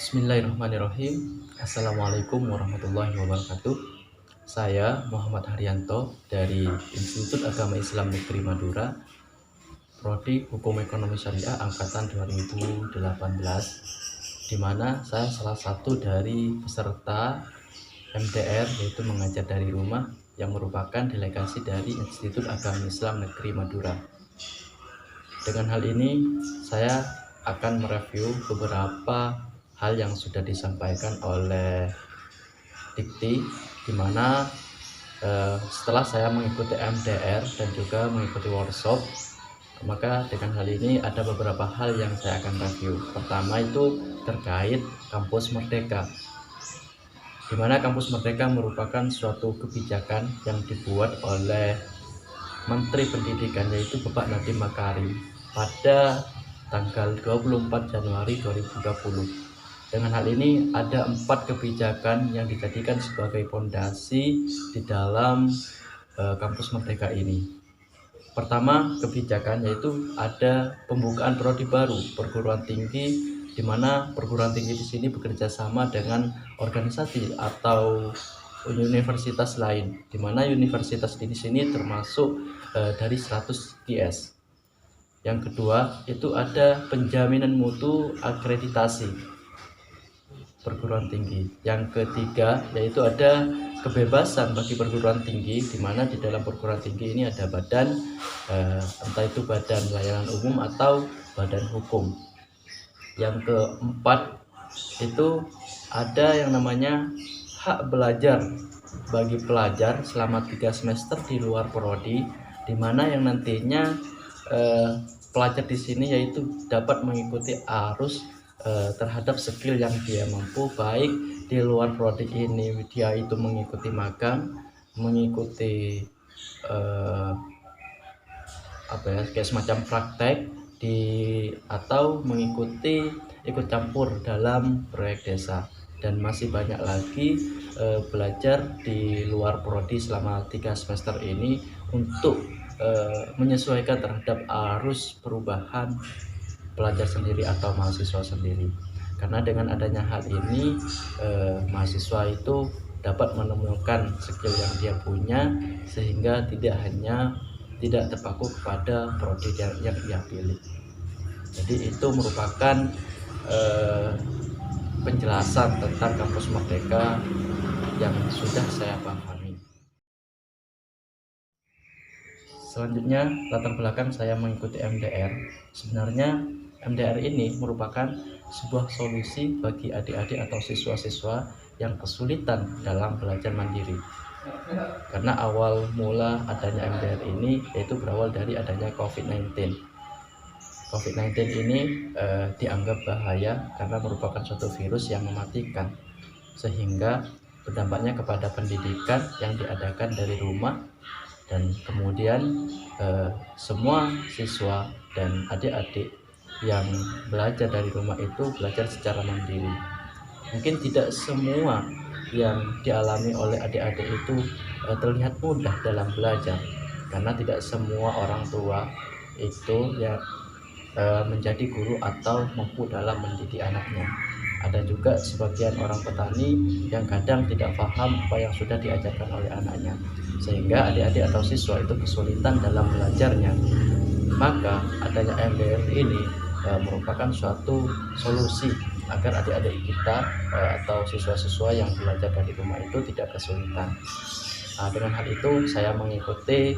Bismillahirrahmanirrahim. Assalamualaikum warahmatullahi wabarakatuh. Saya Muhammad Haryanto dari Institut Agama Islam Negeri Madura, Prodi Hukum Ekonomi Syariah Angkatan 2018, di mana saya salah satu dari peserta MDR, yaitu mengajar dari rumah, yang merupakan delegasi dari Institut Agama Islam Negeri Madura. Dengan hal ini, saya akan mereview beberapa hal yang sudah disampaikan oleh Dikti, di mana setelah saya mengikuti MDR dan juga mengikuti workshop, maka dengan hal ini ada beberapa hal yang saya akan review. Pertama itu terkait Kampus Merdeka, di mana Kampus Merdeka merupakan suatu kebijakan yang dibuat oleh Menteri Pendidikan, yaitu Bapak Nadiem Makarim, pada tanggal 24 Januari 2020. Dengan hal ini ada 4 kebijakan yang dijadikan sebagai fondasi di dalam Kampus Merdeka ini. Pertama kebijakan yaitu ada pembukaan prodi baru perguruan tinggi, di mana perguruan tinggi di sini bekerja sama dengan organisasi atau universitas lain, di mana universitas di sini termasuk dari 100 QS. Yang kedua itu ada penjaminan mutu akreditasi perguruan tinggi. Yang ketiga yaitu ada kebebasan bagi perguruan tinggi, di mana di dalam perguruan tinggi ini ada badan, entah itu badan layanan umum atau badan hukum. Yang keempat itu ada yang namanya hak belajar bagi pelajar selama 3 semester di luar prodi, di mana yang nantinya pelajar di sini yaitu dapat mengikuti arus terhadap skill yang dia mampu, baik di luar prodi ini dia itu mengikuti magang, mengikuti kayak semacam praktek atau mengikuti ikut campur dalam proyek desa, dan masih banyak lagi belajar di luar prodi selama 3 semester ini untuk menyesuaikan terhadap arus perubahan pelajar sendiri atau mahasiswa sendiri. Karena dengan adanya hal ini mahasiswa itu dapat menemukan skill yang dia punya, sehingga tidak terpaku kepada prodi yang ia pilih. Jadi itu merupakan penjelasan tentang Kampus Merdeka yang sudah saya pahami. Selanjutnya, latar belakang saya mengikuti MDR. Sebenarnya MDR ini merupakan sebuah solusi bagi adik-adik atau siswa-siswa yang kesulitan dalam belajar mandiri. Karena awal mula adanya MDR ini yaitu berawal dari adanya COVID-19. COVID-19 ini dianggap bahaya karena merupakan suatu virus yang mematikan, sehingga berdampaknya kepada pendidikan yang diadakan dari rumah, dan kemudian semua siswa dan adik-adik yang belajar dari rumah itu belajar secara mandiri. Mungkin tidak semua yang dialami oleh adik-adik itu terlihat mudah dalam belajar, karena tidak semua orang tua itu menjadi guru atau mampu dalam mendidik anaknya. Ada juga sebagian orang petani yang kadang tidak paham apa yang sudah diajarkan oleh anaknya, sehingga adik-adik atau siswa itu kesulitan dalam belajarnya. Maka adanya MDR ini merupakan suatu solusi agar adik-adik kita atau siswa-siswa yang belajar dari rumah itu tidak kesulitan. Dengan hal itu saya mengikuti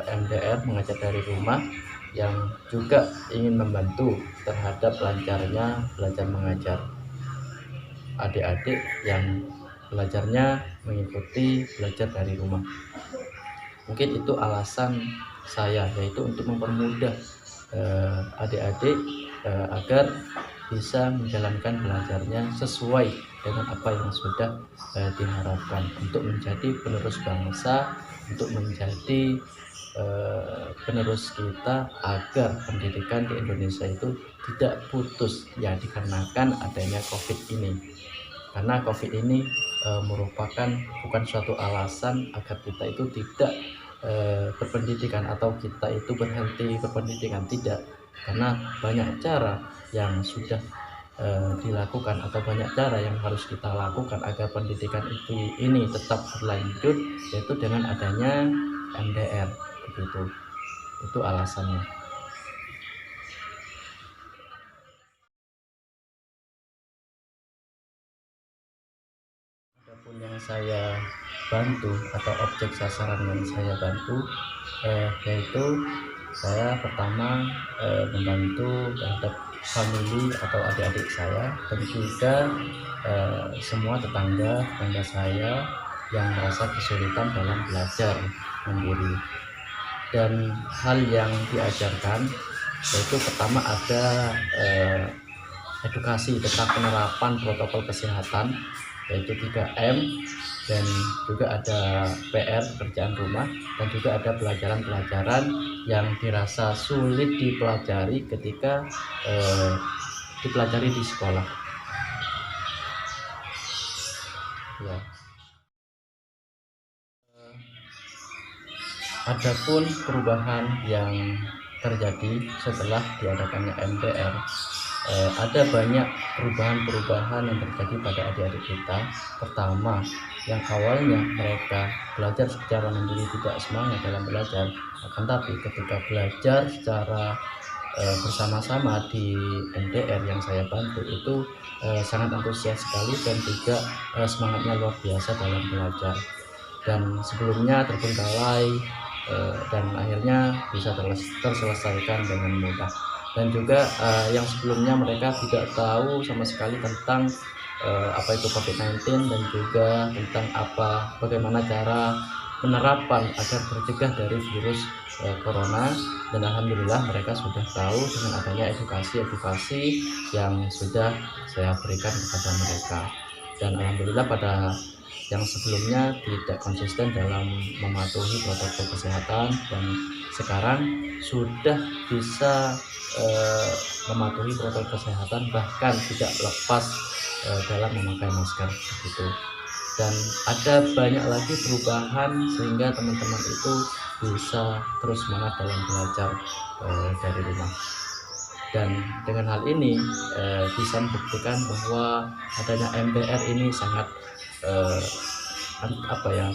MDR mengajar dari rumah, yang juga ingin membantu terhadap lancarnya belajar mengajar adik-adik yang belajarnya mengikuti belajar dari rumah. Mungkin itu alasan saya, yaitu untuk mempermudah adik-adik agar bisa menjalankan belajarnya sesuai dengan apa yang sudah diharapkan, untuk menjadi penerus bangsa, untuk menjadi penerus kita, agar pendidikan di Indonesia itu tidak putus ya dikarenakan adanya COVID ini. Karena COVID ini merupakan bukan suatu alasan agar kita itu tidak berpendidikan atau kita itu berhenti berpendidikan, tidak, karena banyak cara yang sudah dilakukan, atau banyak cara yang harus kita lakukan agar pendidikan ini tetap berlanjut, yaitu dengan adanya MDR begitu. Itu alasannya. Adapun yang saya bantu atau objek sasaran yang saya bantu yaitu saya pertama membantu terhadap famili atau adik-adik saya, dan juga semua tetangga saya yang merasa kesulitan dalam belajar mandiri. Dan hal yang diajarkan yaitu pertama ada edukasi tentang penerapan protokol kesehatan, yaitu 3M, dan juga ada PR pekerjaan rumah, dan juga ada pelajaran-pelajaran yang dirasa sulit dipelajari ketika dipelajari di sekolah ya. Adapun perubahan yang terjadi setelah diadakannya MDR, ada banyak perubahan-perubahan yang terjadi pada adik-adik kita. Pertama, yang awalnya mereka belajar secara mandiri, tidak semangat dalam belajar, akan tapi ketika belajar secara bersama-sama di MDR yang saya bantu itu sangat antusias sekali, dan juga semangatnya luar biasa dalam belajar, dan sebelumnya terbengkalai dan akhirnya bisa terselesaikan dengan mudah. Dan juga yang sebelumnya mereka tidak tahu sama sekali tentang apa itu COVID-19, dan juga tentang bagaimana cara penerapan agar tercegah dari virus corona, dan alhamdulillah mereka sudah tahu dengan adanya edukasi yang sudah saya berikan kepada mereka. Dan alhamdulillah pada yang sebelumnya tidak konsisten dalam mematuhi protokol kesehatan, dan sekarang sudah bisa mematuhi protokol kesehatan, bahkan tidak lepas dalam memakai masker begitu. Dan ada banyak lagi perubahan sehingga teman-teman itu bisa terus semangat dalam belajar dari rumah. Dan dengan hal ini bisa membuktikan bahwa adanya MDR ini sangat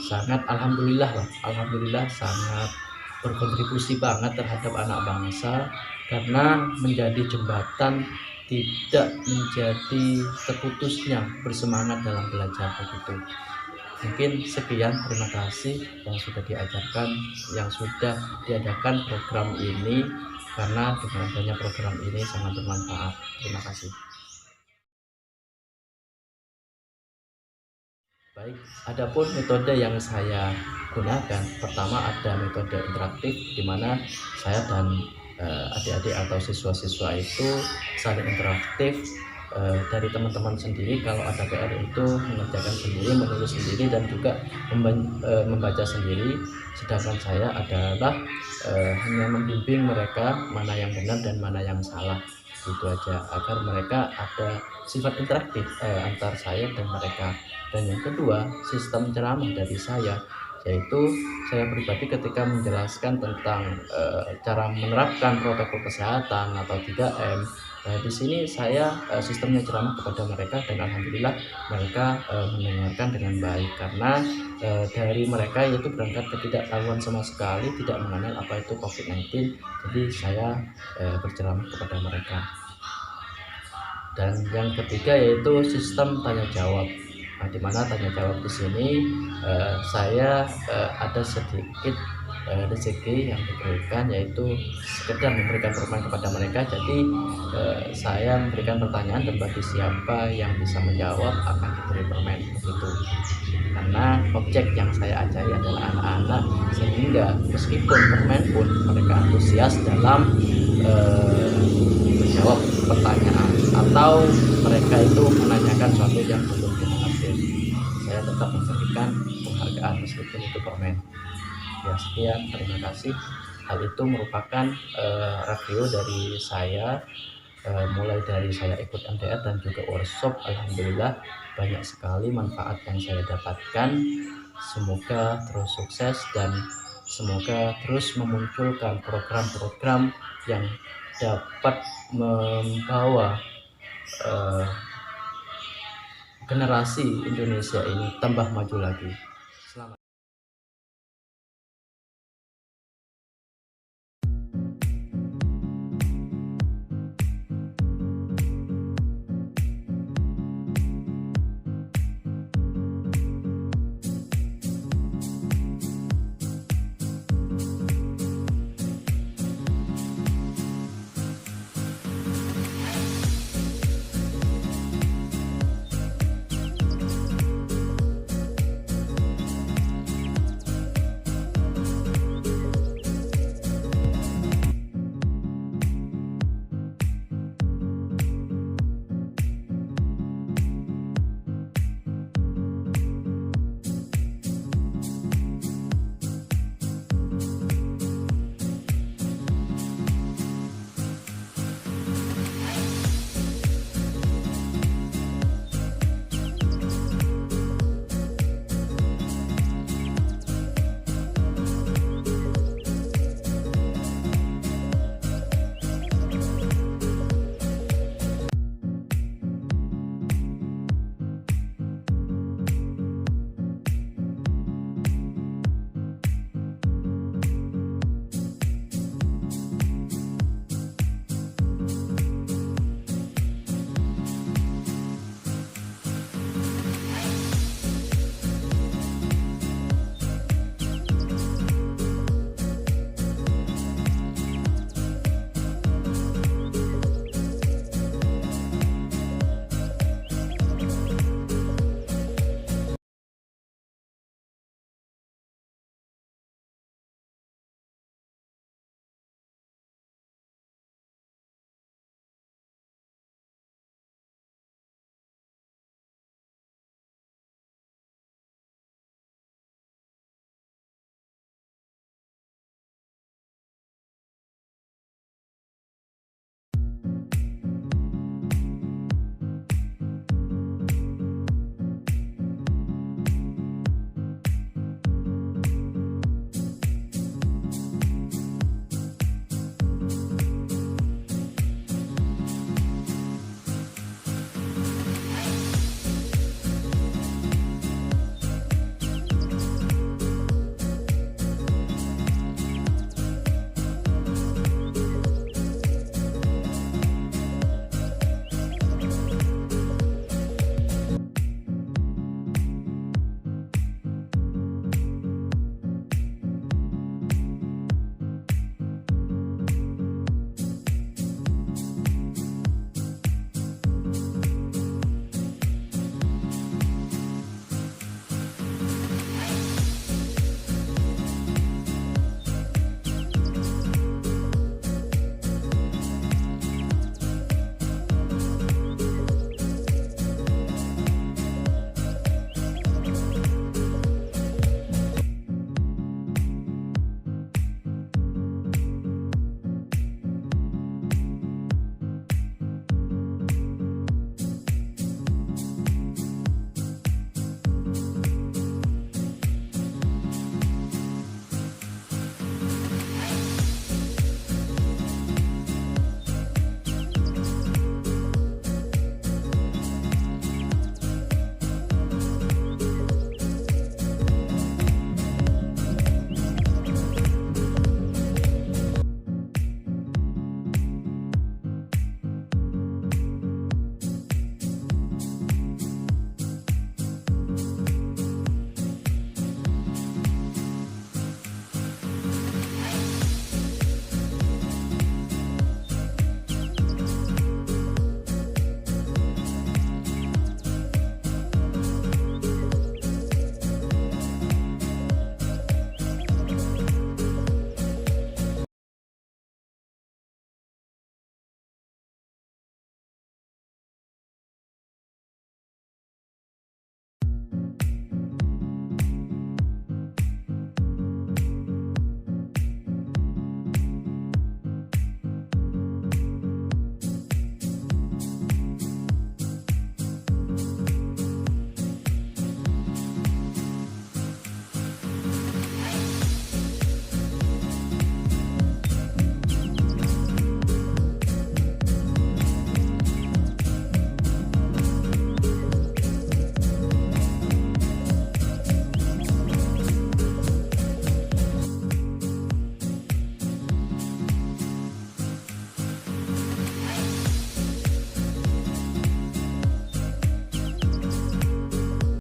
sangat alhamdulillah sangat berkontribusi banget terhadap anak bangsa, karena menjadi jembatan tidak menjadi terputusnya bersemangat dalam belajar begitu. Mungkin sekian, terima kasih yang sudah diadakan program ini, karena dengan adanya program ini sangat bermanfaat. Terima kasih. Baik, adapun metode yang saya gunakan, pertama ada metode interaktif, di mana saya dan adik-adik atau siswa-siswa itu saling interaktif. Dari teman-teman sendiri kalau ada PR itu mengerjakan sendiri, menulis sendiri, dan juga membaca sendiri. Sedangkan saya adalah hanya membimbing mereka mana yang benar dan mana yang salah, gitu aja, agar mereka ada sifat interaktif antar saya dan mereka. Dan yang kedua, sistem ceramah dari saya, yaitu saya pribadi ketika menjelaskan tentang cara menerapkan protokol kesehatan atau 3M, di sini saya sistemnya ceramah kepada mereka, dan alhamdulillah mereka mendengarkan dengan baik, karena dari mereka yaitu berangkat ketidaktahuan sama sekali, tidak mengenal apa itu COVID-19. Jadi saya berceramah kepada mereka. Dan yang ketiga yaitu sistem tanya jawab. Nah, di mana tanya jawab di sini saya ada sedikit rezeki yang diberikan, yaitu sekedar memberikan permen kepada mereka. Jadi saya memberikan pertanyaan, dan bagi siapa yang bisa menjawab akan diberi permen begitu. Karena objek yang saya ajari adalah anak-anak, sehingga meskipun permen pun mereka antusias dalam menjawab pertanyaan, atau mereka itu menanyakan sesuatu yang belum dimengerti, saya tetap memberikan penghargaan meskipun itu permen. Ya, sekian, terima kasih. Hal itu merupakan review dari saya, mulai dari saya ikut MDR dan juga workshop. Alhamdulillah banyak sekali manfaat yang saya dapatkan. Semoga terus sukses, dan semoga terus memunculkan program-program yang dapat membawa generasi Indonesia ini tambah maju lagi.